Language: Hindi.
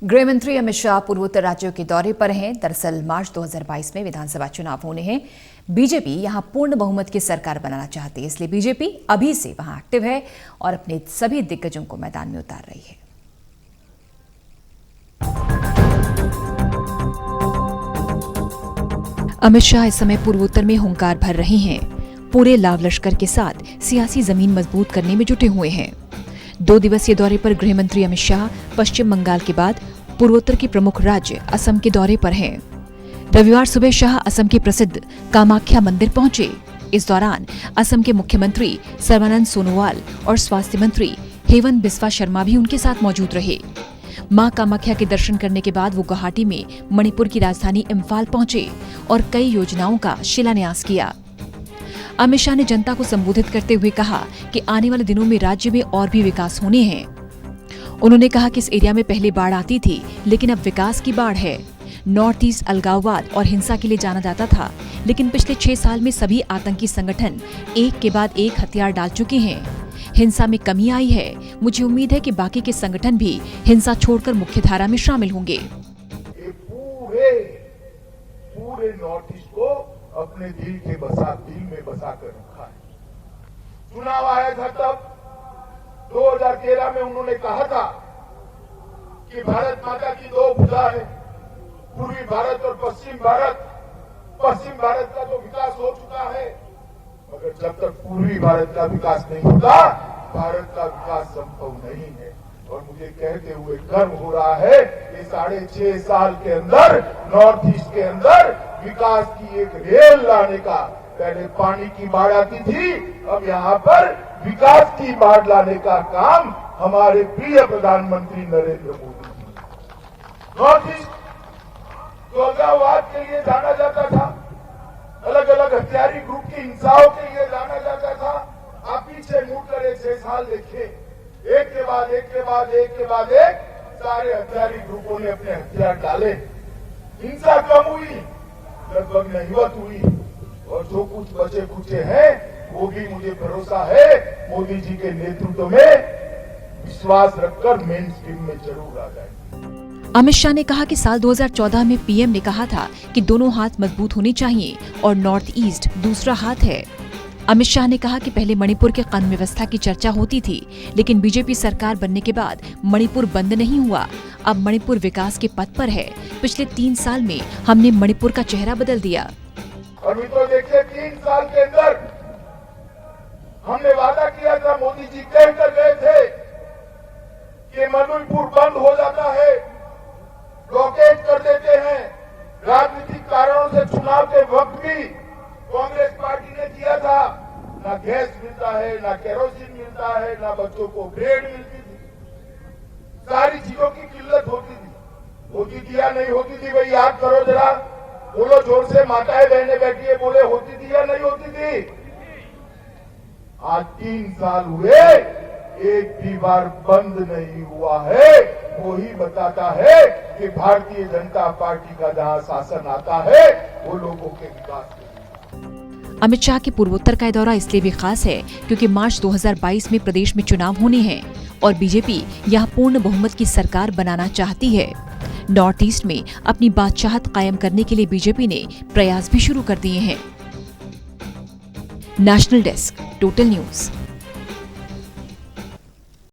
गृह मंत्री अमित शाह पूर्वोत्तर राज्यों के दौरे पर हैं। दरअसल मार्च 2022 में विधानसभा चुनाव होने हैं। बीजेपी यहां पूर्ण बहुमत की सरकार बनाना चाहती है, इसलिए बीजेपी अभी से वहां एक्टिव है और अपने सभी दिग्गजों को मैदान में उतार रही है। अमित शाह इस समय पूर्वोत्तर में हुंकार भर रहे हैं। पूरे लाव लश्कर के साथ सियासी जमीन मजबूत करने में जुटे हुए हैं। 2 दिवसीय दौरे पर गृह मंत्री अमित शाह पश्चिम बंगाल के बाद पूर्वोत्तर के प्रमुख राज्य असम के दौरे पर हैं। रविवार सुबह शाह असम के प्रसिद्ध कामाख्या मंदिर पहुंचे। इस दौरान असम के मुख्यमंत्री सर्बानंद सोनोवाल और स्वास्थ्य मंत्री हेमंत बिस्वा शर्मा भी उनके साथ मौजूद रहे। मां कामाख्या के दर्शन करने के बाद वो गुवाहाटी में मणिपुर की राजधानी इम्फाल पहुंचे और कई योजनाओं का शिलान्यास किया। अमित शाह ने जनता को संबोधित करते हुए कहा कि आने वाले दिनों में राज्य में और भी विकास होने हैं। उन्होंने कहा कि इस एरिया में पहले बाढ़ आती थी, लेकिन अब विकास की बाढ़ है। नॉर्थ ईस्ट अलगाववाद और हिंसा के लिए जाना जाता था, लेकिन पिछले 6 साल में सभी आतंकी संगठन एक के बाद एक हथियार डाल चुके हैं। हिंसा में कमी आई है। मुझे उम्मीद है कि बाकी के संगठन भी हिंसा छोड़कर मुख्यधारा में शामिल होंगे। पूरे नॉर्थ ईस्ट को अपने दिल में बसा कर रखा है। चुनाव आया था तब 2013 में उन्होंने कहा था कि भारत माता की 2 भुजा है, पूर्वी भारत और पश्चिम भारत। पश्चिम भारत का तो विकास हो चुका है, मगर जब तक पूर्वी भारत का विकास नहीं होता, भारत का विकास संभव नहीं है। और मुझे कहते हुए गर्व हो रहा है कि 6.5 साल के अंदर नॉर्थ ईस्ट के अंदर विकास की एक रेल लाने का, पहले पानी की बाढ़ आती थी, अब यहाँ पर विकास की बाढ़ लाने का काम हमारे प्रिय प्रधानमंत्री नरेंद्र मोदी जी। नॉर्थ ईस्ट तो अलगाववाद के लिए जाना जाता था, अलग अलग हथियारी ग्रुप की हिंसाओं के लिए जाना जाता था। आप पीछे मुड़ कर 6 साल देखिए, एक के बाद एक सारे हथियारी ग्रुपों ने अपने हथियार डाले। हिंसा कम हुई, लगभग नहीवत हुई, और जो कुछ बचे खुचे हैं वो भी मुझे भरोसा है मोदी जी के नेतृत्व में विश्वास रखकर मेन स्ट्रीम में जरूर आ जाएंगे। अमित शाह ने कहा कि साल 2014 में पीएम ने कहा था कि दोनों हाथ मजबूत होने चाहिए और नॉर्थ ईस्ट दूसरा हाथ है। अमित शाह ने कहा कि पहले मणिपुर के कानून व्यवस्था की चर्चा होती थी, लेकिन बीजेपी सरकार बनने के बाद मणिपुर बंद नहीं हुआ। अब मणिपुर विकास के पथ पर है। पिछले 3 साल में हमने मणिपुर का चेहरा बदल दिया। अभी तो देखिए 3 साल के अंदर हमने वादा किया था, मोदी जी कहकर गए थे कि मणिपुर बंद हो जाता है, ब्लॉकेज कर देते हैं। राजनीतिक कारणों से चुनाव के वक्त भी कांग्रेस पार्टी ने किया था। ना गैस मिलता है, ना केरोसिन मिलता है, ना बच्चों को ब्रेड मिलती थी। सारी चीजों की किल्लत होती थी या नहीं होती थी? भाई याद करो जरा, बोलो जोर से, माताएं बहनें बैठी है, बोले होती थी या नहीं होती थी? आज 3 साल हुए, एक भी बार बंद नहीं हुआ है। वही बताता है कि भारतीय जनता पार्टी का जहां शासन आता है वो लोगों के विकास। अमित शाह के पूर्वोत्तर का दौरा इसलिए भी खास है क्योंकि मार्च 2022 में प्रदेश में चुनाव होने हैं और बीजेपी यहां पूर्ण बहुमत की सरकार बनाना चाहती है। नॉर्थ ईस्ट में अपनी बादशाहत कायम करने के लिए बीजेपी ने प्रयास भी शुरू कर दिए हैं। National desk, total news.